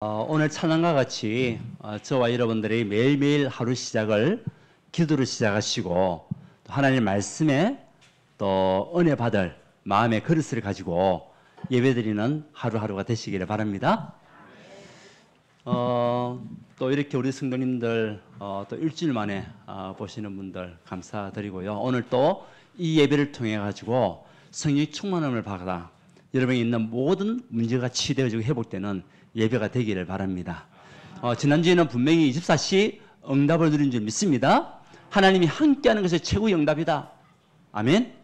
오늘 찬양과 같이 저와 여러분들이 매일매일 하루 시작을 기도로 시작하시고 또 하나님 말씀에 또 은혜 받을 마음의 그릇을 가지고 예배드리는 하루하루가 되시기를 바랍니다. 또 이렇게 우리 성도님들 또 일주일 만에 보시는 분들 감사드리고요. 오늘 또 이 예배를 통해 가지고 성령의 충만함을 받아 여러분이 있는 모든 문제가 치유되어지고 회복되는 예배가 되기를 바랍니다. 지난주에는 분명히 24시 응답을 누린 줄 믿습니다. 하나님이 함께하는 것이 최고의 응답이다. 아멘.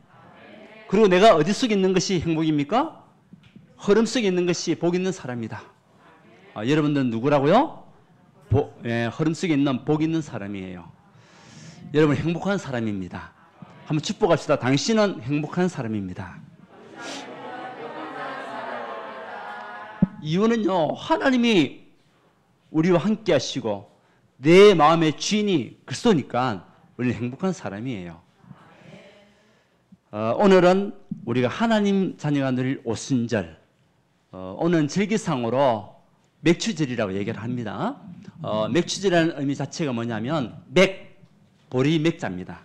그리고 내가 어디 속에 있는 것이 행복입니까? 흐름 속에 있는 것이 복 있는 사람이다. 여러분들은 누구라고요? 흐름 속에 있는 복 있는 사람이에요. 여러분 행복한 사람입니다. 한번 축복합시다. 당신은 행복한 사람입니다. 이유는요, 하나님이 우리와 함께 하시고 내 마음의 주인이 그리스도니까 우리는 행복한 사람이에요. 오늘은 우리가 하나님 자녀가 누릴 오순절, 오늘은 절기상으로 맥추절이라고 얘기를 합니다. 맥추절이라는 의미 자체가 뭐냐면 보리 맥자입니다.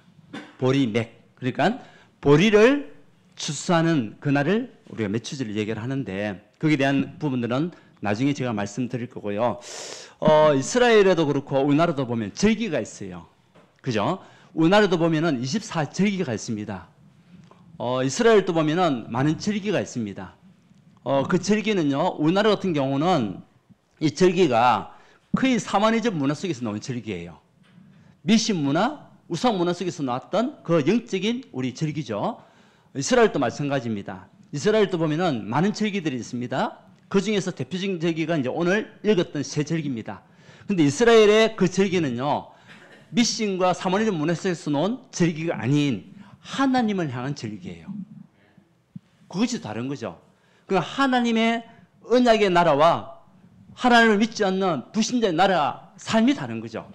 보리 맥. 그러니까 보리를 추수하는 그날을 우리가 맥추절을 얘기를 하는데 거기에 대한 부분들은 나중에 제가 말씀드릴 거고요. 이스라엘에도 그렇고 우리나라도 보면 절기가 있어요. 그죠? 우리나라도 보면은 24절기가 있습니다. 이스라엘도 보면은 많은 절기가 있습니다. 그 절기는요, 우리나라 같은 경우는 이 절기가 거의 사마니즘 문화 속에서 나온 절기예요. 미신 문화, 우상 문화 속에서 나왔던 그 영적인 우리 절기죠. 이스라엘도 마찬가지입니다. 이스라엘도 보면은 많은 절기들이 있습니다. 그 중에서 대표적인 절기가 이제 오늘 읽었던 세 절기입니다. 근데 이스라엘의 그 절기는요, 미신과 사마니즘 문화 속에서 나온 절기가 아닌 하나님을 향한 절기예요. 그것이 다른 거죠. 그 하나님의 언약의 나라와 하나님을 믿지 않는 불신자의 나라 삶이 다른 거죠.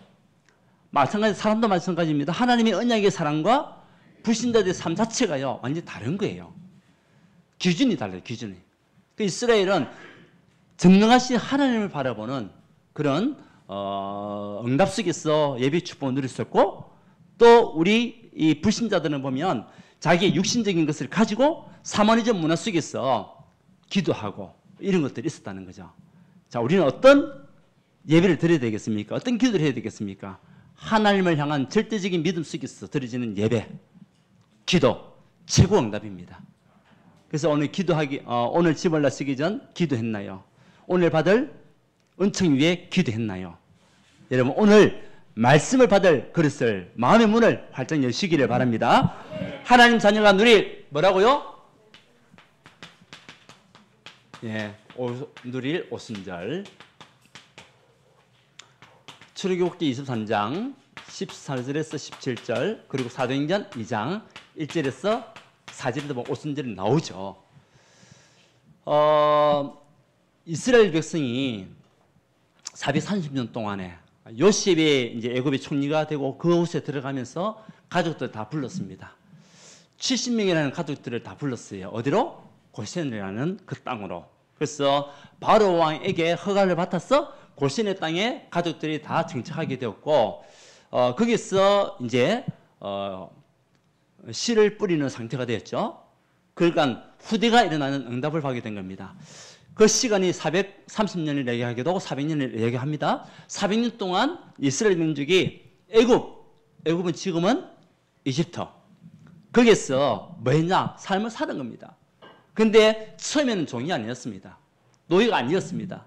마찬가지 사람도 마찬가지입니다. 하나님의 언약의 사랑과 불신자들의 삶 자체가요 완전히 다른 거예요. 기준이 달라요. 기준이. 그 이스라엘은 전능하신 하나님을 바라보는 그런 응답 속에서 예배 축복을 누렸었고, 또 우리 이 불신자들은 보면 자기의 육신적인 것을 가지고 사마니즘 문화 속에서 기도하고 이런 것들이 있었다는 거죠. 자, 우리는 어떤 예배를 드려야 되겠습니까? 어떤 기도를 해야 되겠습니까? 하나님을 향한 절대적인 믿음 속에서 드려지는 예배, 기도, 최고 응답입니다. 그래서 오늘 오늘 집을 나서기 전 기도했나요? 오늘 받을 은총 위에 기도했나요? 여러분 오늘 말씀을 받을 그릇을 마음의 문을 활짝 여시기를 바랍니다. 하나님 자녀가 누릴 뭐라고요? 누릴 오순절. 출애굽기 23장 14절에서 17절, 그리고 사도행전 2장 1절에서 4절에도 보면 오순절이 나오죠. 이스라엘 백성이 430년 동안에 요셉이 이제 애굽의 총리가 되고 그 옷에 들어가면서 가족들 다 불렀습니다. 70명이라는 가족들을 다 불렀어요. 어디로? 고센이라는 그 땅으로. 그래서 바로 왕에게 허가를 받아서 고센의 땅에 가족들이 다 정착하게 되었고, 거기서 이제 씨를 뿌리는 상태가 되었죠. 그러니까 후대가 일어나는 응답을 받게 된 겁니다. 그 시간이 430년을 얘기하기도 하고 400년을 얘기합니다. 400년 동안 이스라엘 민족이 애굽은 지금은 이집트, 거기에서 뭐 했냐? 삶을 사는 겁니다. 그런데 처음에는 종이 아니었습니다. 노예가 아니었습니다.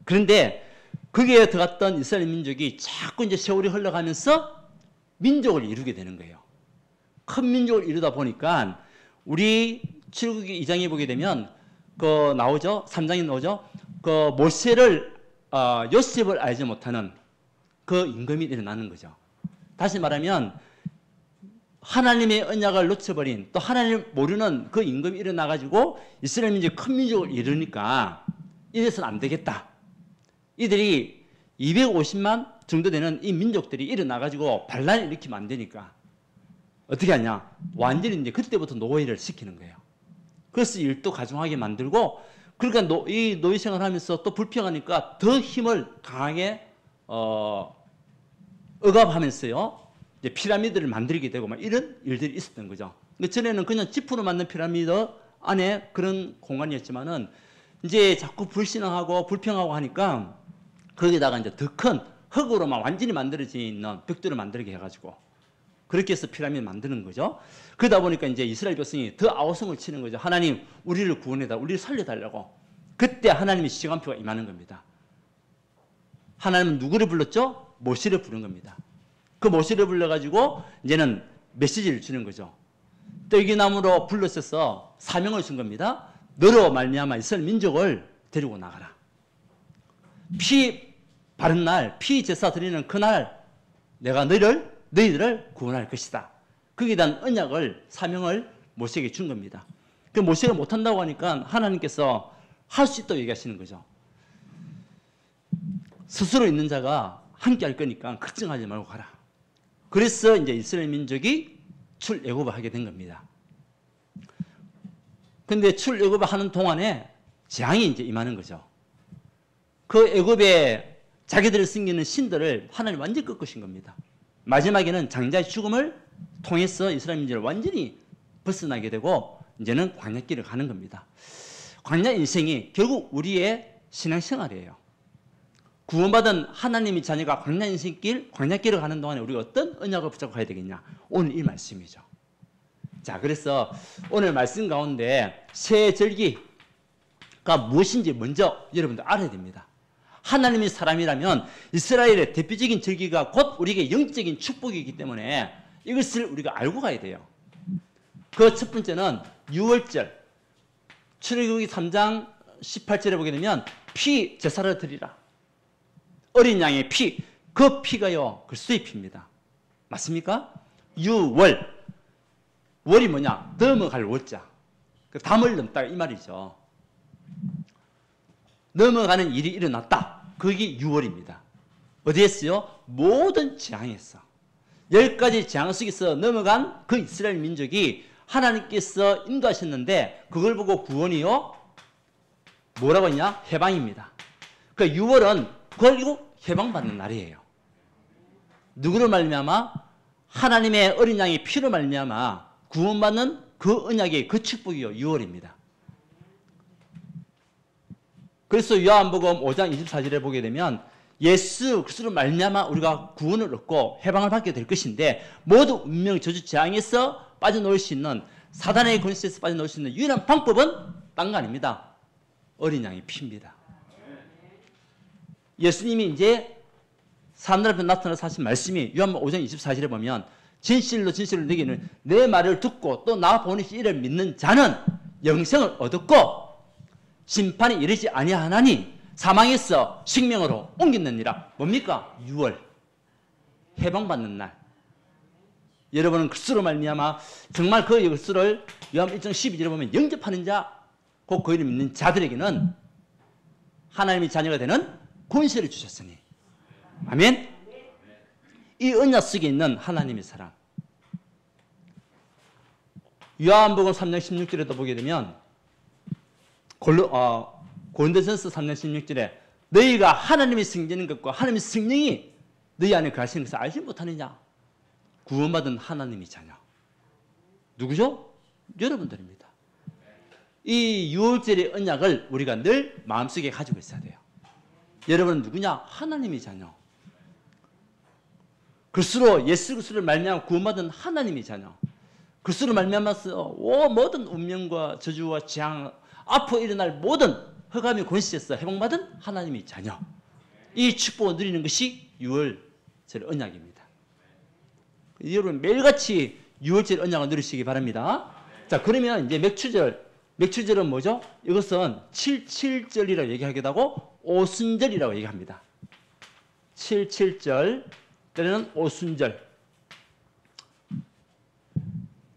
그런데 거기에 들어갔던 이스라엘 민족이 자꾸 이제 세월이 흘러가면서 민족을 이루게 되는 거예요. 큰 민족을 이루다 보니까 우리 출애굽기 2장에 보게 되면 그 나오죠. 3장에 나오죠. 그 모세를 요셉을 알지 못하는 그 임금이 일어나는 거죠. 다시 말하면 하나님의 언약을 놓쳐버린, 또 하나님을 모르는 그 임금이 일어나가지고 이스라엘 민족이 큰 민족을 이루니까 이래서는 안 되겠다. 이들이 250만 정도 되는 이 민족들이 일어나가지고 반란을 일으키면 안 되니까 어떻게 하냐? 완전히 이제 그때부터 노예를 시키는 거예요. 그래서 일도 가중하게 만들고 그러니까 이 노예 생활을 하면서 또 불평하니까 더 힘을 강하게 억압하면서요. 이제 피라미드를 만들게 되고 막 이런 일들이 있었던 거죠. 근데 전에는 그냥 지프로 만든 피라미드 안에 그런 공간이었지만은 이제 자꾸 불신앙하고 불평하고 하니까 거기다가 이제 더 큰 흙으로만 완전히 만들어져 있는 벽돌을 만들게 해가지고 그렇게 해서 피라미드 만드는 거죠. 그러다 보니까 이제 이스라엘 백성이 더 아우성을 치는 거죠. 하나님, 우리를 구원해달라, 우리를 살려달라고. 그때 하나님의 시간표가 임하는 겁니다. 하나님은 누구를 불렀죠? 모세를 부른 겁니다. 그 모세를 불러가지고 이제는 메시지를 주는 거죠. 떨기나무로 불러서서 사명을 준 겁니다. 너로 말미암아 이스라엘 민족을 데리고 나가라. 피 바른 날, 피 제사 드리는 그날 내가 너희들을 구원할 것이다. 거기에 대한 언약을, 사명을 모세에게 준 겁니다. 그 모세가 못한다고 하니까 하나님께서 할 수 있다고 얘기하시는 거죠. 스스로 있는 자가 함께 할 거니까 걱정하지 말고 가라. 그래서 이제 이스라엘 민족이 출애굽을 하게 된 겁니다. 근데 출애굽을 하는 동안에 재앙이 이제 임하는 거죠. 그 애굽에 자기들을 섬기는 신들을 하나님 완전히 꺾으신 겁니다. 마지막에는 장자의 죽음을 통해서 이스라엘 민족을 완전히 벗어나게 되고 이제는 광야길을 가는 겁니다. 광야 인생이 결국 우리의 신앙생활이에요. 구원받은 하나님의 자녀가 광야 인생길, 광야길을 가는 동안에 우리가 어떤 언약을 붙잡고 가야 되겠냐? 오늘 이 말씀이죠. 자, 그래서 오늘 말씀 가운데 새 절기가 무엇인지 먼저 여러분들 알아야 됩니다. 하나님의 사람이라면 이스라엘의 대표적인 절기가 곧 우리에게 영적인 축복이기 때문에 이것을 우리가 알고 가야 돼요. 그 첫 번째는 유월절. 출애굽기 3장 18절에 보게 되면 피 제사를 드리라. 어린 양의 피, 그 피가요 그리스도의 피입니다. 맞습니까? 유월. 월이 뭐냐? 넘어갈 월자. 담을 넘다 이 말이죠. 넘어가는 일이 일어났다. 그게 유월입니다. 어디에서요? 모든 재앙에서. 10가지 재앙 속에서 넘어간 그 이스라엘 민족이 하나님께서 인도하셨는데 그걸 보고 구원이요? 뭐라고 했냐? 해방입니다. 그러니까 유월은 그걸 해방받는 날이에요. 누구를 말미암아? 하나님의 어린 양의 피로 말미암아 구원받는 그 언약의 그 축복이요. 유월입니다. 그래서 요한복음 5장 24절에 보게 되면 예수 그리스도로 말미암아 우리가 구원을 얻고 해방을 받게 될 것인데 모두 운명 저주 재앙에서 빠져나올 수 있는 사단의 권세에서 빠져나올 수 있는 유일한 방법은 딴 거 아닙니다. 어린 양의 피입니다. 예수님이 이제 사람들 앞에 나타나서 하신 말씀이 요한복음 5장 24절에 보면 진실로 진실로 너희는 내 말을 듣고 또 나 보내신 이를 믿는 자는 영생을 얻었고 심판이 이르지 아니하나니 사망에서 생명으로 옮겼느니라. 뭡니까? 6월 해방받는 날. 여러분은 그리스도로 말미암아 정말 그 그리스도를 요한복음 1장 12절에 보면 영접하는 자, 곧 그 이를 믿는 자들에게는 하나님의 자녀가 되는 권세를 주셨으니. 아멘. 이 언약 속에 있는 하나님의 사랑. 요한복음 3장 16절에도 보게 되면 고린도전서 3장 16절에 너희가 하나님의 성전인 것과 하나님의 성령이 너희 안에 거하시는 것을 알지 못하느냐? 구원받은 하나님의 자녀. 누구죠? 여러분들입니다. 이 유월절의 언약을 우리가 늘 마음속에 가지고 있어야 돼요. 여러분은 누구냐? 하나님의 자녀. 그리스도 예수 그리스도를 말미암아 구원받은 하나님의 자녀. 그리스도를 말미암아서 모든 운명과 저주와 재앙, 앞으로 일어날 모든 흑암의 권세에서 해방받은 하나님의 자녀. 이 축복을 누리는 것이 유월절 언약입니다. 여러분 매일같이 유월절 언약을 누리시기 바랍니다. 자, 그러면 이제 맥추절은 뭐죠? 이것은 77절이라고 얘기하기도 하고 오순절이라고 얘기합니다. 77절 때는 오순절.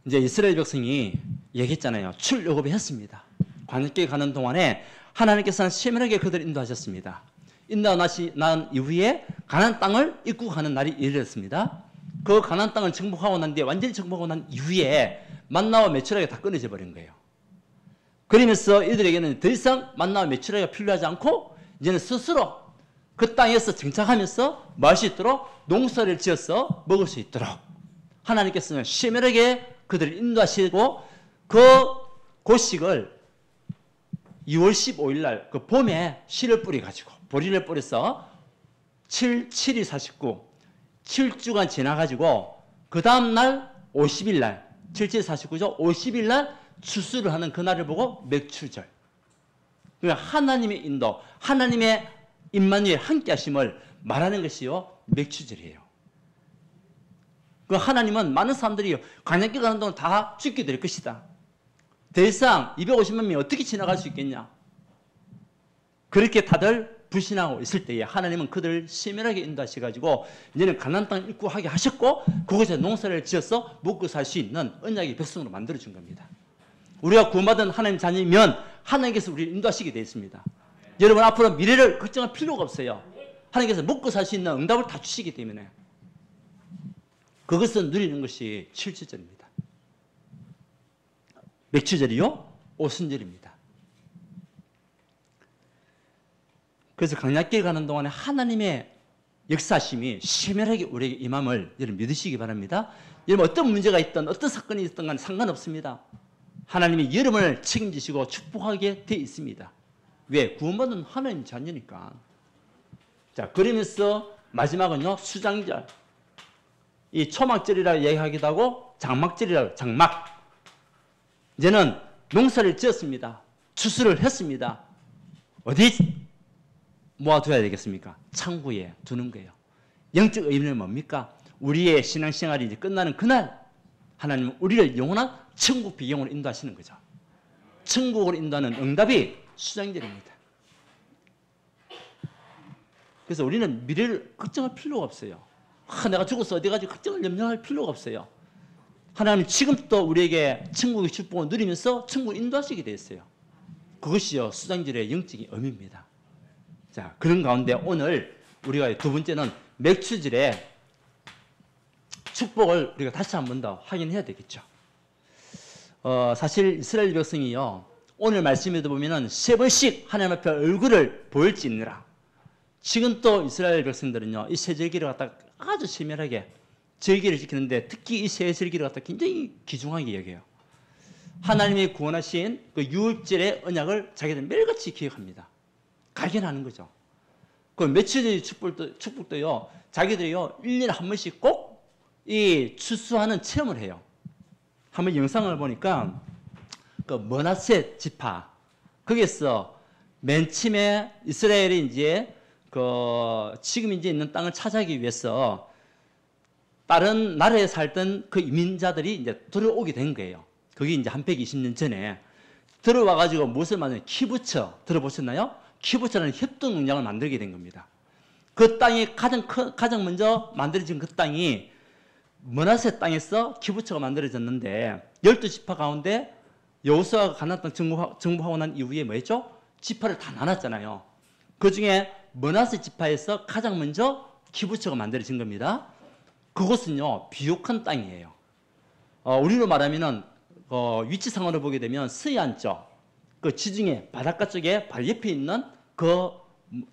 이제 이스라엘 백성이 얘기했잖아요. 출애굽을 했습니다. 광야길 가는 동안에 하나님께서는 세밀하게 그들을 인도하셨습니다. 인도하고 난 이후에 가나안 땅을 입국하는 날이 이르렀습니다. 그 가나안 땅을 정복하고 난 뒤에 완전히 정복하고 난 이후에 만나와 메추라기가 다 끊어져 버린 거예요. 그러면서 이들에게는 더 이상 만나와 매출하기가 필요하지 않고 이제는 스스로 그 땅에서 정착하면서 뭐 할 수 있도록 농사를 지어서 먹을 수 있도록 하나님께서는 심혈하게 그들을 인도하시고 그 곡식을 2월 15일 날 그 봄에 씨를 뿌려가지고 보리를 뿌려서 7일 49 7주간 지나가지고 그 다음날 50일 날 7, 49죠. 50일 날 추수를 하는 그날을 보고 맥추절. 그러니까 하나님의 인도, 하나님의 임마누엘 함께 하심을 말하는 것이요 맥추절이에요. 그 하나님은 많은 사람들이 광야길 가는 동안 다 죽게 될 것이다. 더 이상 250만 명이 어떻게 지나갈 수 있겠냐. 그렇게 다들 불신하고 있을 때에 하나님은 그들을 심혈하게 인도하셔가지고 이제는 가나안 땅을 입구하게 하셨고 그곳에 농사를 지어서 먹고 살 수 있는 언약의 백성으로 만들어준 겁니다. 우리가 구원받은 하나님 자녀이면 하나님께서 우리를 인도하시게 되어 있습니다. 여러분 앞으로 미래를 걱정할 필요가 없어요. 하나님께서 먹고 살 수 있는 응답을 다 주시기 때문에 그것을 누리는 것이 칠주절입니다. 맥추절이요? 오순절입니다. 그래서 광야길 가는 동안에 하나님의 역사심이 심혈하게 우리에게 임함을 여러분 믿으시기 바랍니다. 여러분 어떤 문제가 있든 어떤 사건이 있든 간 상관없습니다. 하나님이 여러분을 책임지시고 축복하게 되어 있습니다. 왜? 구원받은 하나님 자녀니까. 자, 그러면서 마지막은요, 수장절. 이 초막절이라고 얘기하기도 하고 장막절이라고, 장막. 이제는 농사를 지었습니다. 추수를 했습니다. 어디 모아둬야 되겠습니까? 창고에 두는 거예요. 영적 의미는 뭡니까? 우리의 신앙생활이 이제 끝나는 그날 하나님은 우리를 영원한 천국 비경으로 인도하시는 거죠. 천국으로 인도하는 응답이 수장절입니다. 그래서 우리는 미래를 걱정할 필요가 없어요. 내가 죽어서 어디 가지 걱정을 염려할 필요가 없어요. 하나님 지금도 우리에게 천국의 축복을 누리면서 천국을 인도하시게 되어 있어요. 그것이요 수장절의 영적인 의미입니다. 자, 그런 가운데 오늘 우리가 두 번째는 맥추절의 축복을 우리가 다시 한 번 더 확인해야 되겠죠. 사실 이스라엘 백성이요 오늘 말씀에도 보면은 3번씩 하나님 앞에 얼굴을 보일지니라. 지금 또 이스라엘 백성들은요 이 세 절기를 갖다가 아주 심혈하게 절기를 지키는데 특히 이 세 절기를 갖다가 굉장히 귀중하게 여겨요. 하나님이 구원하신 그 유월절의 언약을 자기들 매일같이 기억합니다. 발견하는 거죠. 그 며칠의 축복도요, 자기들이요, 1년에 한 번씩 꼭 이 추수하는 체험을 해요. 한번 영상을 보니까, 그 머낫세 지파, 거기서 맨 처음에 이스라엘이 이제 지금 이제 있는 땅을 차지하기 위해서 다른 나라에 살던 그 이민자들이 이제 들어오게 된 거예요. 그게 이제 한 120년 전에 들어와가지고 무엇을 만드냐, 키부처 들어보셨나요? 키부처라는 협동 농장을 만들게 된 겁니다. 그 땅이 가장 먼저 만들어진 그 땅이 머낫세 땅에서 키부처가 만들어졌는데 12지파 가운데 여호수아가 가나안 땅 정복하고 난 이후에 뭐였죠? 지파를 다 나눴잖아요. 그 중에 머낫세 지파에서 가장 먼저 키부처가 만들어진 겁니다. 그곳은요 비옥한 땅이에요. 우리로 말하면은 위치상으로 보게 되면 서해안 쪽, 그 지중해 바닷가 쪽에 바로 옆에 있는 그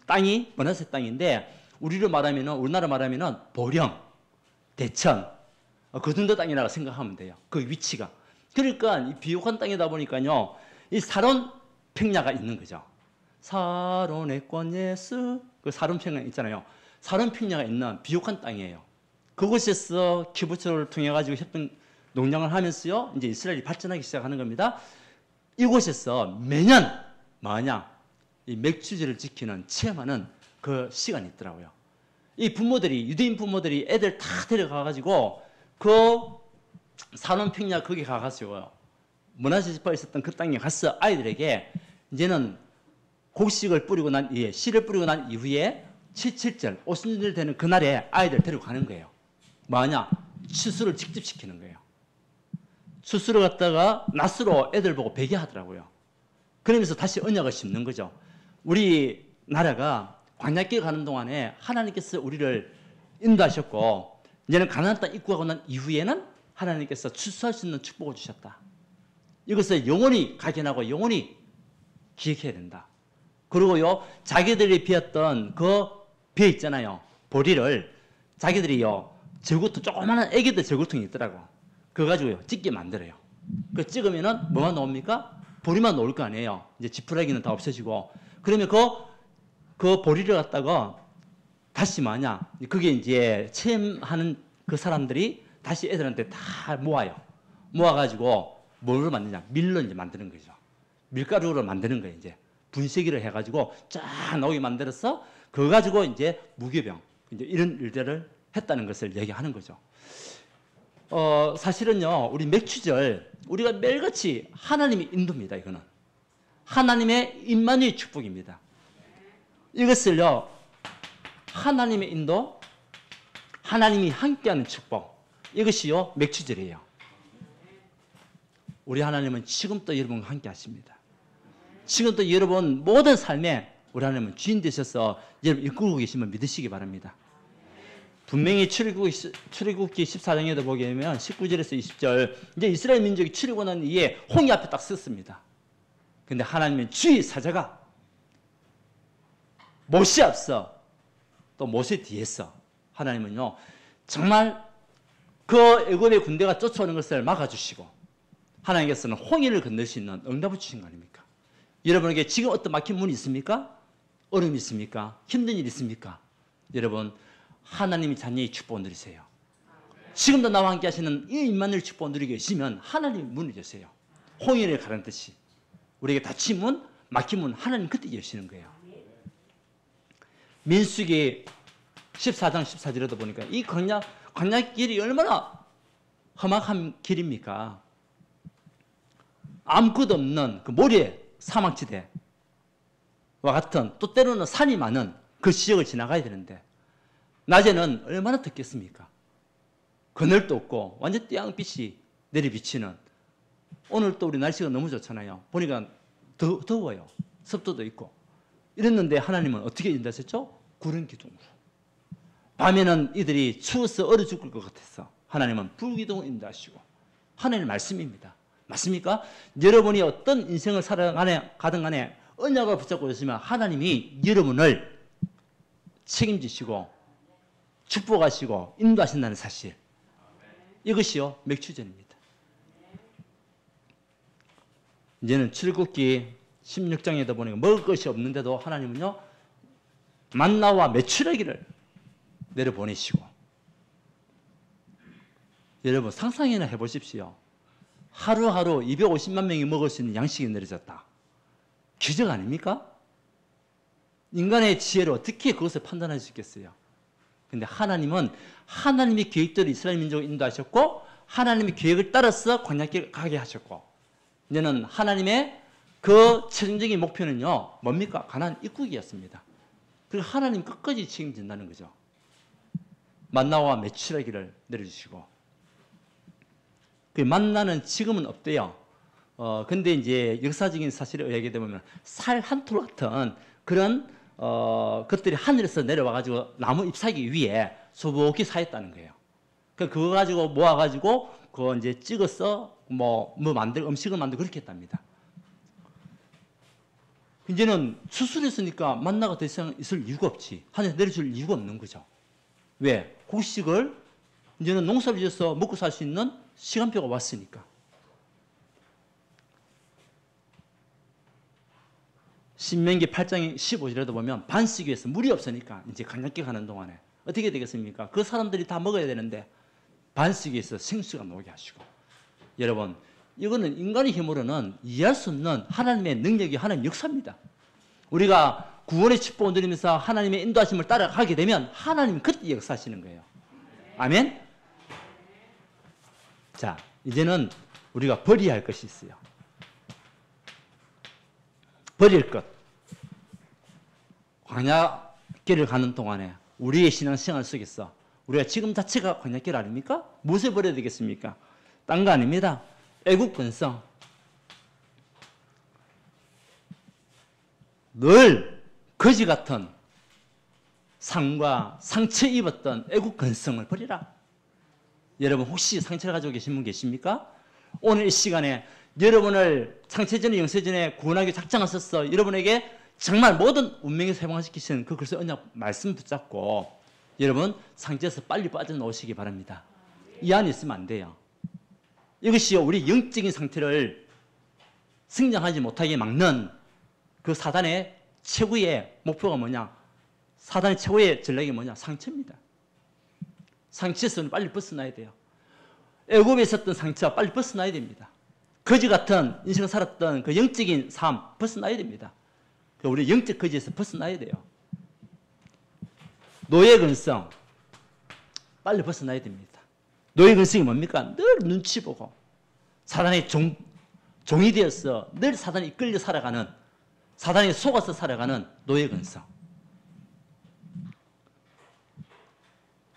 땅이 머낫세 땅인데 우리로 말하면은 우리나라 말하면은 보령, 대천 그 정도 땅이라고 생각하면 돼요. 그 위치가. 그러니까 이 비옥한 땅이다 보니까요 이 사론 평야가 있는 거죠. 사론의 꽃예스 그 사론 평야 있잖아요. 사론 평야가 있는 비옥한 땅이에요. 그곳에서 키부처를 통해 가지고 협동 농장을 하면서요 이제 이스라엘이 발전하기 시작하는 겁니다. 이곳에서 매년 뭐냐 이 맥추절을 지키는 체험하는 그 시간이 있더라고요. 이 부모들이 유대인 부모들이 애들 다 데려가 가지고 그 사론 평야 거기 가가지고요 머낫세 지파에 있었던 그 땅에 가서 아이들에게 이제는 곡식을 뿌리고 난 이후에 씨를 뿌리고 난 이후에 77절 오순절 되는 그날에 아이들 데리고 가는 거예요. 뭐냐 추수를 직접 시키는 거예요. 추수를 갖다가 낫으로 애들 보고 베게 하더라고요. 그러면서 다시 언약을 심는 거죠. 우리 나라가 광야길 가는 동안에 하나님께서 우리를 인도하셨고 이제는 가나안 땅 입구하고 난 이후에는 하나님께서 추수할 수 있는 축복을 주셨다. 이것을 영원히 각인하고 영원히 기억해야 된다. 그리고요, 자기들이 피웠던 그 배 있잖아요. 보리를 자기들이요, 저구통, 조그마한 애기들 저구통이 있더라고. 그거 가지고요, 찍게 만들어요. 그 찍으면은 뭐가 나옵니까? 보리만 나올 거 아니에요. 이제 지푸라기는 다 없어지고. 그러면 그 보리를 갖다가 다시 뭐냐, 그게 이제 체험하는 그 사람들이 다시 애들한테 다 모아요. 모아가지고 뭘 만드냐? 밀로 이제 만드는 거죠. 밀가루를 만드는 거예요, 이제. 분쇄기를 해가지고 쫙 나오게 만들어서 그거 가지고 이제 무교병, 이제 이런 일들을 했다는 것을 얘기하는 거죠. 사실은요, 우리 맥추절, 우리가 매일같이 하나님의 인도입니다, 이거는. 하나님의 임마누엘 축복입니다. 이것을요, 하나님의 인도, 하나님이 함께하는 축복, 이것이요, 맥추절이에요. 우리 하나님은 지금도 여러분과 함께 하십니다. 지금도 여러분 모든 삶에 우리 하나님은 주인 되셔서 여러분 이끌고 계심을 믿으시기 바랍니다. 분명히 출애굽기 14장에도 보게 되면 19절에서 20절, 이제 이스라엘 민족이 출애굽한 이후에 홍해 앞에 딱 섰습니다. 근데 하나님은 주의 사자가 모세 앞서 또 모세 뒤에서 하나님은요, 정말 그 애굽의 군대가 쫓아오는 것을 막아주시고 하나님께서는 홍해를 건널 수 있는 응답을 주신 거 아닙니까? 여러분에게 지금 어떤 막힌 문이 있습니까? 어려움이 있습니까? 힘든 일이 있습니까? 여러분, 하나님이 자녀의 축복을 누리세요. 지금도 나와 함께 하시는 이 임마누엘 축복을 누리고 계시면 하나님이 문을 여세요. 홍해를 가는 듯이 우리에게 닫힌 문, 막힌 문 하나님 그때 여시는 거예요. 민수기 14장 14절에도 보니까 이 광야길이 얼마나 험악한 길입니까? 아무것도 없는 그 모래 사막지대와 같은, 또 때로는 산이 많은 그 지역을 지나가야 되는데 낮에는 얼마나 덥겠습니까? 그늘도 없고 완전 땡빛이 내리비치는, 오늘 또 우리 날씨가 너무 좋잖아요. 보니까 더워요. 습도도 있고. 이랬는데 하나님은 어떻게 인도하셨죠? 구름 기둥으로. 밤에는 이들이 추워서 얼어 죽을 것 같아서 하나님은 불기둥을 인도하시고, 하나님의 말씀입니다. 맞습니까? 여러분이 어떤 인생을 살아가든 간에 언약을 붙잡고 있으면 하나님이 여러분을 책임지시고 축복하시고 인도하신다는 사실, 이것이요 맥추전입니다. 이제는 출애굽기 16장에도 보니까 먹을 것이 없는데도 하나님은요 만나와 메추라기를 내려보내시고, 여러분 상상이나 해보십시오. 하루하루 250만 명이 먹을 수 있는 양식이 내려졌다. 기적 아닙니까? 인간의 지혜로 어떻게 그것을 판단할 수 있겠어요? 근데 하나님은 하나님의 계획대로 이스라엘 민족을 인도하셨고, 하나님의 계획을 따라서 광야길을 가게 하셨고, 이제는 하나님의 그 최종적인 목표는요 뭡니까? 가나안 입국이었습니다. 그리고 하나님 끝까지 책임진다는 거죠. 만나와 메추라기를 내려주시고, 그 만나는 지금은 없대요. 근데 이제 역사적인 사실에 의하게 되면 살 한 톨 같은 그런 것들이 하늘에서 내려와가지고 나무 잎사귀 위에 수북히 쌓였다는 거예요. 그거 가지고 모아가지고 그거 이제 찍어서 음식을 만들고 그렇게 했답니다. 이제는 수술했으니까 만나가 더 이상 있을 이유가 없지. 하늘에서 내려줄 이유가 없는 거죠. 왜? 곡식을 이제는 농사를 지어서 먹고 살 수 있는 시간표가 왔으니까. 신명기 8장 15절에도 보면 반석 위에서 물이 없으니까 이제 광야길 가는 동안에 어떻게 되겠습니까? 그 사람들이 다 먹어야 되는데 반석 위에서 생수가 나오게 하시고. 여러분, 이거는 인간의 힘으로는 이해할 수 없는 하나님의 능력이, 하나님의 역사입니다. 우리가 구원의 축복을 누리면서 하나님의 인도하심을 따라가게 되면 하나님은 그때 역사하시는 거예요. 아멘? 자, 이제는 우리가 버려야 할 것이 있어요. 버릴 것. 광야길을 가는 동안에 우리의 신앙생활 속에서 우리가 지금 자체가 광야길 아닙니까? 무엇을 버려야 되겠습니까? 딴 거 아닙니다. 애국 근성. 늘 거지 같은 상과 상처 입었던 애국 근성을 버리라. 여러분 혹시 상처를 가지고 계신 분 계십니까? 오늘 이 시간에 여러분을 창세전에 영세전에 구원하기 작정하셨어. 여러분에게 정말 모든 운명에서 해방시키시는 그 그리스도의 언약 말씀 붙잡고 여러분 상처에서 빨리 빠져나오시기 바랍니다. 이 안에 있으면 안 돼요. 이것이 우리 영적인 상태를 성장하지 못하게 막는 그 사단의 최고의 목표가 뭐냐? 사단의 최고의 전략이 뭐냐? 상처입니다. 상처에서 빨리 벗어나야 돼요. 애굽에 있었던 상처와 빨리 벗어나야 됩니다. 거지 같은 인생을 살았던 그 영적인 삶 벗어나야 됩니다. 우리 영적 거지에서 벗어나야 돼요. 노예 근성 빨리 벗어나야 됩니다. 노예 근성이 뭡니까? 늘 눈치 보고 사단의 종이 되어서 늘 사단에 이끌려 살아가는, 사단에 속아서 살아가는 노예 근성.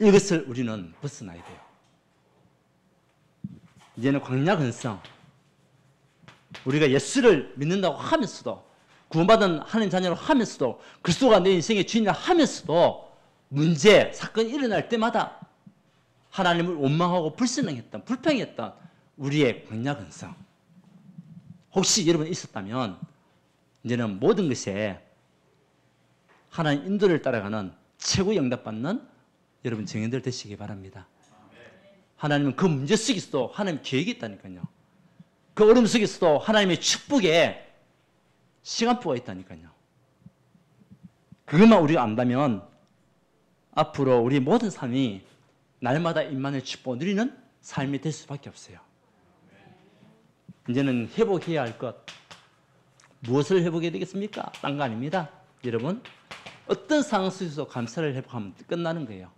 이것을 우리는 벗어나야 돼요. 이제는 광야 근성. 우리가 예수를 믿는다고 하면서도, 구원받은 하나님 자녀로 하면서도, 그리스도가 내 인생의 주인이라 하면서도 문제, 사건이 일어날 때마다 하나님을 원망하고 불신앙했던, 불평했던 우리의 광야 근성. 혹시 여러분 있었다면 이제는 모든 것에 하나님 인도를 따라가는 최고 영답받는 여러분 정인들 되시기 바랍니다. 하나님은 그 문제 속에서도 하나님 계획이 있다니까요. 그 어려움 속에서도 하나님의 축복에 시간표가 있다니까요. 그것만 우리가 안다면 앞으로 우리 모든 삶이 날마다 임만의 축복을 누리는 삶이 될 수밖에 없어요. 이제는 회복해야 할 것. 무엇을 회복해야 되겠습니까? 딴 거 아닙니다. 여러분, 어떤 상황 속에서 감사를 회복하면 끝나는 거예요.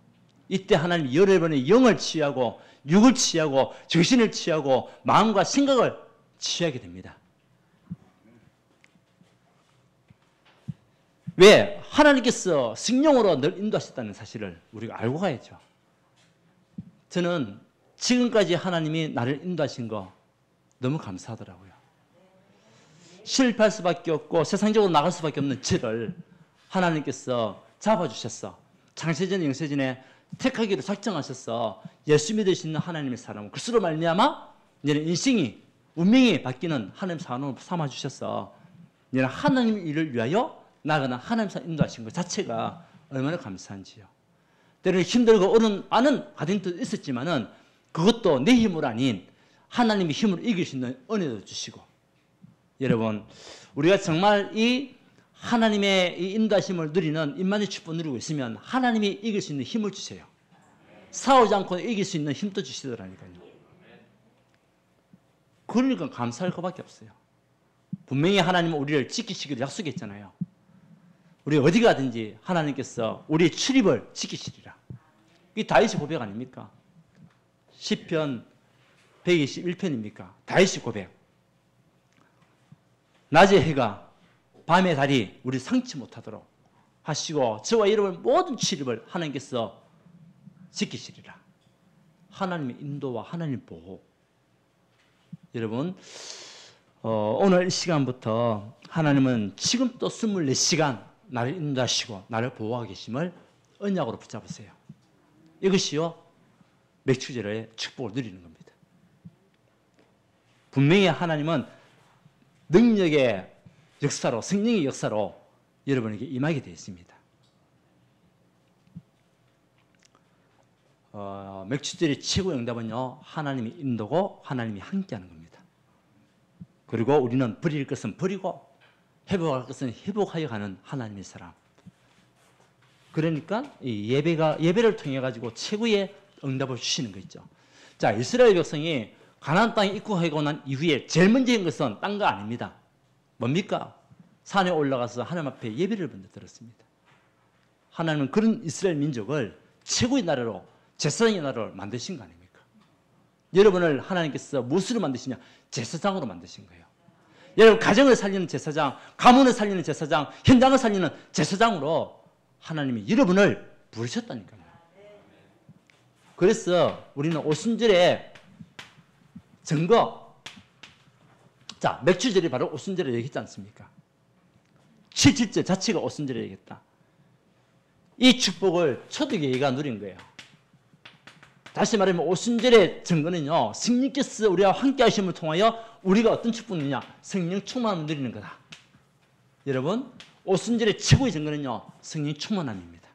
이때 하나님 여러분의 영을 취하고 육을 취하고 정신을 취하고 마음과 생각을 취하게 됩니다. 왜? 하나님께서 성령으로 늘 인도하셨다는 사실을 우리가 알고 가야죠. 저는 지금까지 하나님이 나를 인도하신 거 너무 감사하더라고요. 실패할 수밖에 없고 세상적으로 나갈 수밖에 없는 저를 하나님께서 잡아주셨어. 창세전 영세전에 택하기로 작정하셔서 예수 믿을 수 있는 하나님의 사람, 그리스도로 말미암아 이제는 인생이, 운명이 바뀌는 하나님 사람으로 삼아주셔서 이제는 하나님 일을 위하여 나가는 하나님 사람 인도하신 것 자체가 얼마나 감사한지요. 때로는 힘들고 어려운 많은 가정도 있었지만은 그것도 내 힘으로 아닌 하나님의 힘으로 이길 수 있는 은혜도 주시고, 여러분 우리가 정말 이 하나님의 이 인도하심을 누리는 임만의 축복을 누리고 있으면 하나님이 이길 수 있는 힘을 주세요. 싸우지 않고 이길 수 있는 힘도 주시더라니까요. 그러니까 감사할 것밖에 없어요. 분명히 하나님은 우리를 지키시기로 약속했잖아요. 우리 어디 가든지 하나님께서 우리의 출입을 지키시리라. 이게 다윗의 고백 아닙니까? 시편 121편입니까? 다윗의 고백. 낮의 해가 밤의 달이 우리 상치 못하도록 하시고 저와 여러분 모든 출입을 하나님께서 지키시리라. 하나님의 인도와 하나님의 보호. 여러분 오늘 이 시간부터 하나님은 지금 또 24시간 나를 인도하시고 나를 보호하고 계심을 언약으로 붙잡으세요. 이것이요 맥추절의 축복을 누리는 겁니다. 분명히 하나님은 능력의 역사로, 성령의 역사로 여러분에게 임하게 되어 있습니다. 맥추절의 최고 응답은요 하나님이 인도고 하나님이 함께하는 겁니다. 그리고 우리는 버릴 것은 버리고 회복할 것은 회복하여 가는 하나님의 사람. 그러니까 이 예배를 통해 가지고 최고의 응답을 주시는 거 있죠. 자, 이스라엘 백성이 가나안 땅에 입국하고 난 이후에 제일 먼저 한 것은 딴 거 아닙니다. 뭡니까? 산에 올라가서 하나님 앞에 예배를 먼저 드렸습니다. 하나님은 그런 이스라엘 민족을 최고의 나라로, 제사장의 나라로 만드신 거 아닙니까? 여러분을 하나님께서 무엇으로 만드시냐? 제사장으로 만드신 거예요. 여러분 가정을 살리는 제사장, 가문을 살리는 제사장, 현장을 살리는 제사장으로 하나님이 여러분을 부르셨다니까요. 그래서 우리는 오순절에 증거, 자 맥추절이 바로 오순절을 얘기했지 않습니까? 77절 자체가 오순절을 얘기했다. 이 축복을 초대교회가 누린 거예요. 다시 말하면 오순절의 증거는요, 성령께서 우리와 함께 하심을 통하여 우리가 어떤 축복이냐? 성령 충만함을 누리는 거다. 여러분, 오순절의 최고의 증거는요, 성령 충만함입니다.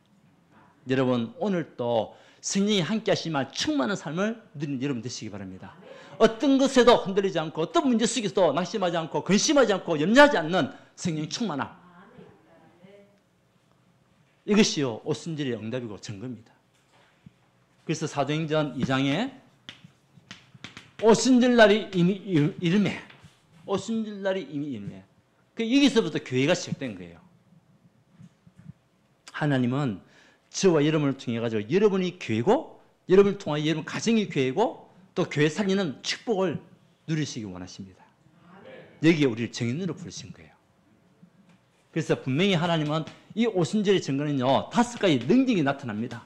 여러분, 오늘 또 성령이 함께 하시면 충만한 삶을 누리는 여러분 되시기 바랍니다. 어떤 것에도 흔들리지 않고, 어떤 문제 속에서도 낙심하지 않고, 근심하지 않고, 염려하지 않는 성령 충만함. 이것이요, 오순절의 응답이고 증거입니다. 그래서 사도행전 2장에 오순절날이 이미 이름에, 오순절날이 이미 이름에, 여기서부터 교회가 시작된 거예요. 하나님은 저와 여러분을 통해 가지고 여러분이 교회고, 여러분을 통하여 여러분 가정이 교회고, 또 교회 살리는 축복을 누리시기 원하십니다. 여기에 우리를 증인으로 부르신 거예요. 그래서 분명히 하나님은 이 오순절의 증거는요, 5가지 능력이 나타납니다.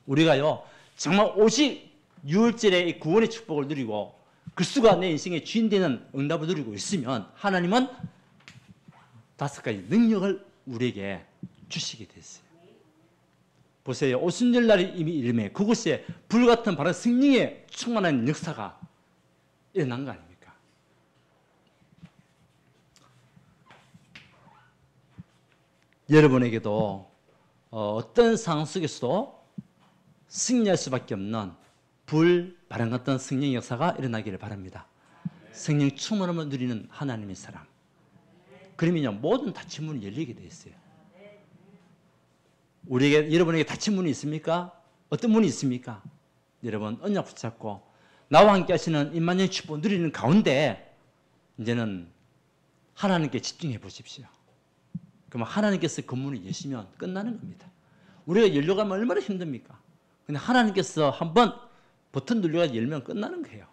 우리가요, 정말 오직 6월절에 이 구원의 축복을 누리고 그리스도가 내 인생의 주인 되는 응답을 누리고 있으면 하나님은 5가지 능력을 우리에게 주시게 됐어요. 보세요. 오순절 날이 이미 이름에 그곳에 불같은 바로 성령의 충만한 역사가 일어난 거 아닙니까? 여러분에게도 어떤 상황 속에서도 승리할 수밖에 없는 바람 같은 성령의 역사가 일어나기를 바랍니다. 성령 충만함을 누리는 하나님의 사람. 그러면요, 모든 닫힌 문이 열리게 되어 있어요. 여러분에게 닫힌 문이 있습니까? 어떤 문이 있습니까? 여러분, 언약 붙잡고 나와 함께 하시는 임마누엘 축복 누리는 가운데 이제는 하나님께 집중해 보십시오. 그러면 하나님께서 그 문을 여시면 끝나는 겁니다. 우리가 열려고 하면 얼마나 힘듭니까? 근데 하나님께서 한번 버튼 눌려서 열면 끝나는 거예요.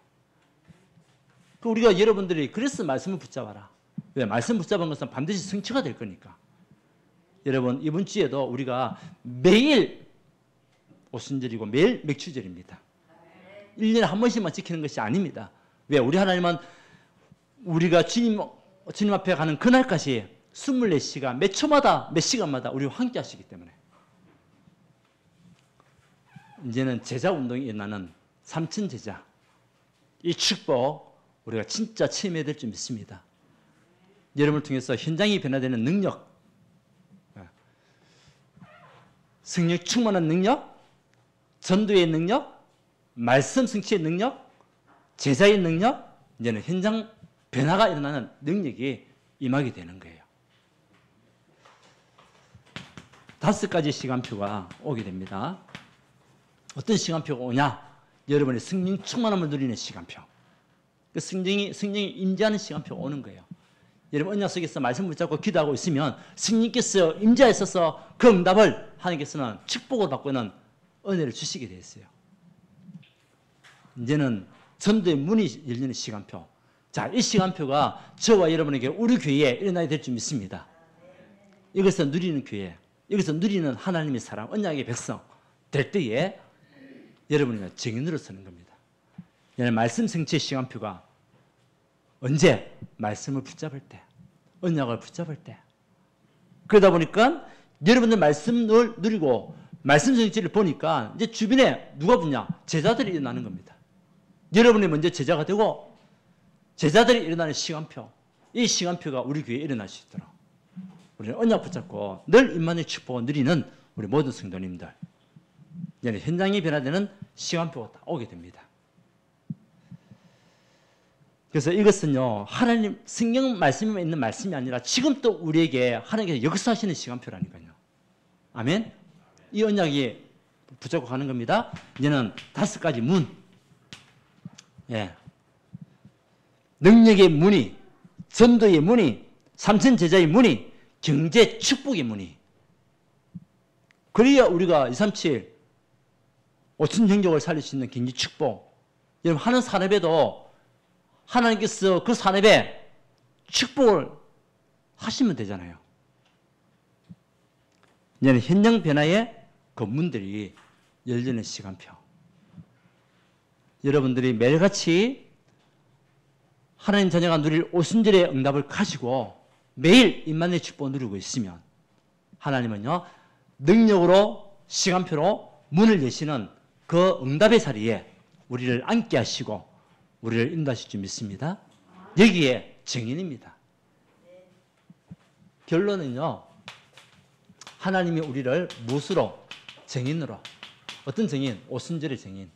우리가 여러분들이 그래서 말씀을 붙잡아라. 왜? 말씀 붙잡은 것은 반드시 성취가 될 거니까. 여러분, 이번 주에도 우리가 매일 오순절이고 매일 맥추절입니다. 1년에 한 번씩만 지키는 것이 아닙니다. 왜? 우리 하나님은 우리가 주님 앞에 가는 그날까지 24시간, 몇 초마다, 몇 시간마다 우리와 함께 하시기 때문에. 이제는 제자 운동이 일어나는 삼천 제자. 이 축복 우리가 진짜 체험해야 될 줄 믿습니다. 여러분을 통해서 현장이 변화되는 능력, 성령 충만한 능력, 전도의 능력, 말씀 성취의 능력, 제자의 능력, 이제는 현장 변화가 일어나는 능력이 임하게 되는 거예요. 5가지 시간표가 오게 됩니다. 어떤 시간표가 오냐? 여러분의 성령 충만함을 누리는 시간표. 그 성령이 임재하는 시간표가 오는 거예요. 여러분 언약 속에서 말씀 붙잡고 기도하고 있으면 성령께서 임재하셔서 그 응답을 하나님께서는 축복을 받고는 은혜를 주시게 되어 있어요. 이제는 전도의 문이 열리는 시간표. 자, 이 시간표가 저와 여러분에게 우리 교회에 일어나야 될 줄 믿습니다. 여기서 누리는 교회, 여기서 누리는 하나님의 사람, 언약의 백성 될 때에 여러분이 증인으로 서는 겁니다. 말씀 성취의 시간표가 언제? 말씀을 붙잡을 때, 언약을 붙잡을 때. 그러다 보니까 여러분들 말씀을 누리고 말씀 성취를 보니까 이제 주변에 누가 붙냐? 제자들이 일어나는 겁니다. 여러분이 먼저 제자가 되고 제자들이 일어나는 시간표, 이 시간표가 우리 교회에 일어날 수 있도록 우리는 언약 붙잡고 늘 임마누엘 축복을 누리는 우리 모든 성도님들, 현장이 변화되는 시간표가 딱 오게 됩니다. 그래서 이것은요, 하나님 성경 말씀에 있는 말씀이 아니라 지금 또 우리에게 하나님께서 역사하시는 시간표라니까요. 아멘. 이 언약이 붙잡고 가는 겁니다. 이제는 5가지 문, 능력의 문이, 전도의 문이, 삼천 제자의 문이, 경제 축복의 문이. 그래야 우리가 237 5천 형족을 살릴 수 있는 경제 축복. 여러분 하는 산업에도 하나님께서 그 산업에 축복을 하시면 되잖아요. 이제는 현장 변화의 그 문들이 열리는 시간표. 여러분들이 매일같이 하나님 자녀가 누릴 오순절의 응답을 가지고 매일 임마누엘 축복을 누리고 있으면 하나님은요, 능력으로 시간표로 문을 여시는 그 응답의 자리에 우리를 앉게 하시고 우리를 인도하실 줄 믿습니다. 여기에 증인입니다. 결론은요, 하나님이 우리를 무엇으로? 증인으로. 어떤 증인? 오순절의 증인.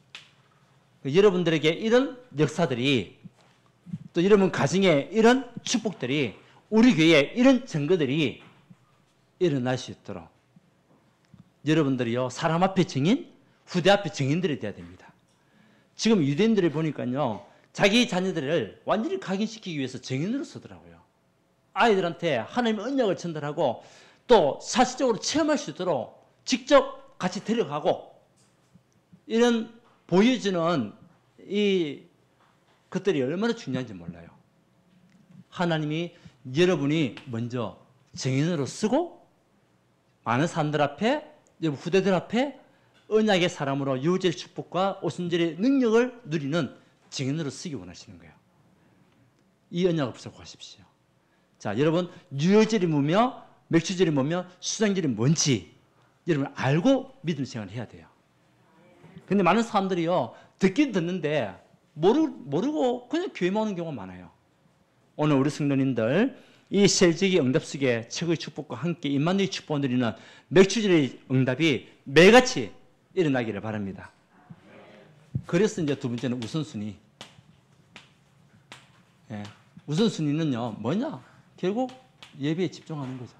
여러분들에게 이런 역사들이, 또 여러분 가정에 이런 축복들이, 우리 교회에 이런 증거들이 일어날 수 있도록 여러분들이요, 사람 앞에 증인, 후대 앞에 증인들이 돼야 됩니다. 지금 유대인들을 보니까요, 자기 자녀들을 완전히 각인시키기 위해서 증인으로 쓰더라고요. 아이들한테 하나님의 언약을 전달하고 또 사실적으로 체험할 수 있도록 직접 같이 데려가고, 이런 보여주는 이 것들이 얼마나 중요한지 몰라요. 하나님이 여러분이 먼저 증인으로 쓰고 많은 사람들 앞에, 여러분 후대들 앞에 언약의 사람으로 유월절 축복과 오순절의 능력을 누리는 증인으로 쓰기 원하시는 거예요. 이 언약을 붙잡고 하십시오. 자, 여러분 유월절이 뭐며 맥주절이 뭐며 수장절이 뭔지 여러분 알고 믿음 생활을 해야 돼요. 근데 많은 사람들이요, 듣긴 듣는데 모르고 그냥 교회만 오는 경우가 많아요. 오늘 우리 성도님들 이 셀직의 응답 속에 최고의 축복과 함께 임마누엘 축복을 누리는 맥주절의 응답이 매일같이 일어나기를 바랍니다. 그래서 이제 두 번째는 우선순위. 예, 우선순위는요 뭐냐? 결국 예배에 집중하는 거죠.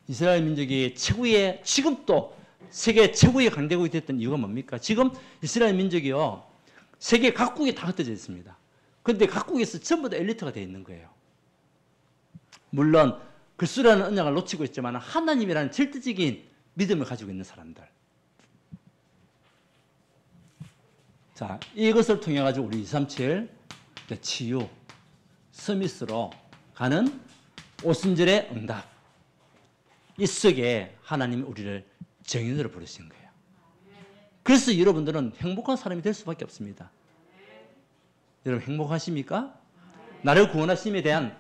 이스라엘 민족이 최고의, 지금도 세계 최고의 강대국이 됐던 이유가 뭡니까? 지금 이스라엘 민족이요, 세계 각국에 다 흩어져 있습니다. 그런데 각국에서 전부 다 엘리트가 되어 있는 거예요. 물론 글수라는 언약을 놓치고 있지만 하나님이라는 절대적인 믿음을 가지고 있는 사람들. 자, 이것을 통해 가지고 우리 237 치유 서밋으로 가는 오순절의 응답, 이 속에 하나님이 우리를 증인으로 부르신 거예요. 그래서 여러분들은 행복한 사람이 될 수밖에 없습니다. 여러분 행복하십니까? 나를 구원하심에 대한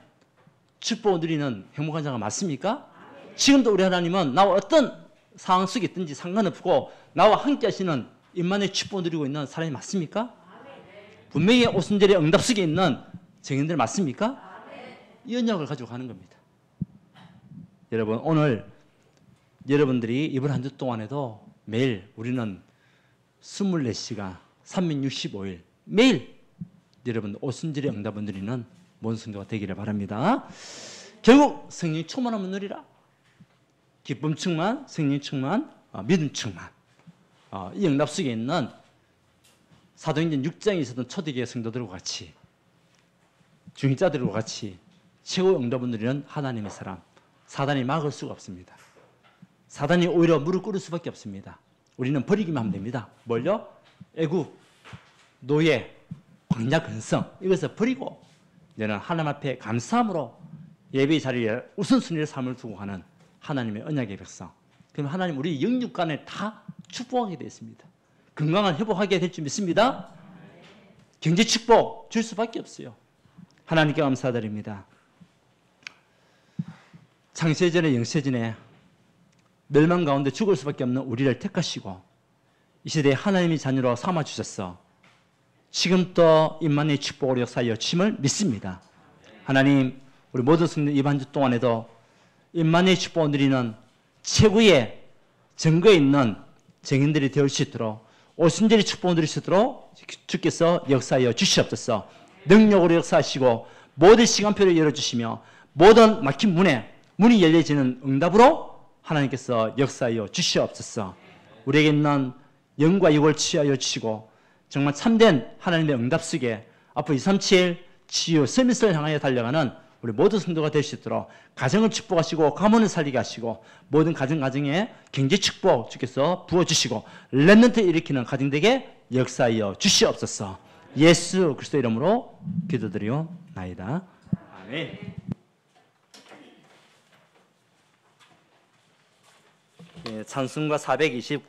축복을 누리는 행복한 자가 맞습니까? 지금도 우리 하나님은 나와 어떤 상황 속에 있든지 상관없고 나와 함께 하시는 임마누엘 축복을 누리고 있는 사람이 맞습니까? 분명히 오순절의 응답 속에 있는 증인들 맞습니까? 이 언약을 가지고 가는 겁니다. 여러분 오늘 여러분들이 이번 한 주 동안에도 매일 우리는 24시간 365일 매일 여러분 오순절의 응답을 누리는 모든 성도가 되기를 바랍니다. 결국 성령 충만함을 누리라. 기쁨 충만, 성령 충만, 믿음 충만. 이 응답 속에 있는 사도행전 6장에 있었던 초대교회 성도들과 같이, 중직자들과 같이 최고의 응답을 누리는 하나님의 사람, 사단이 막을 수가 없습니다. 사단이 오히려 무릎 꿇을 수밖에 없습니다. 우리는 버리기만 하면 됩니다. 뭘요? 애국, 노예, 광야 근성, 이것을 버리고 이제는 하나님 앞에 감사함으로 예배의 자리에 우선순위를 삶을 두고 가는 하나님의 언약의 백성. 그럼 하나님 우리 영육간에 다 축복하게 되어 있습니다. 건강을 회복하게 될 줄 믿습니다. 경제 축복 줄 수밖에 없어요. 하나님께 감사드립니다. 창세전에 영세전에 멸망 가운데 죽을 수밖에 없는 우리를 택하시고 이 시대에 하나님의 자녀로 삼아주셨어. 지금 또 임마누엘 축복으로 역사하여 주심을 믿습니다. 하나님 우리 모든 성도 이번 주 동안에도 임마누엘 축복을 누리는 최고의 증거에 있는 증인들이 되올 수 있도록 오순절의 축복을 누릴 수 있도록 주께서 역사하여 주시옵소서. 능력으로 역사하시고 모든 시간표를 열어주시며 모든 막힌 문이 열려지는 응답으로 하나님께서 역사하여 주시옵소서. 우리에게 있는 영과 육을 취하여 주시고 정말 참된 하나님의 응답 속에 앞으로 237 치유 서밋을 향하여 달려가는 우리 모든 성도가 될 수 있도록 가정을 축복하시고 가문을 살리게 하시고 모든 가정에 경제 축복 주께서 부어주시고 렘넌트 일으키는 가정들에게 역사하여 주시옵소서. 예수 그리스도 이름으로 기도드리옵나이다. 아멘. 찬송가 429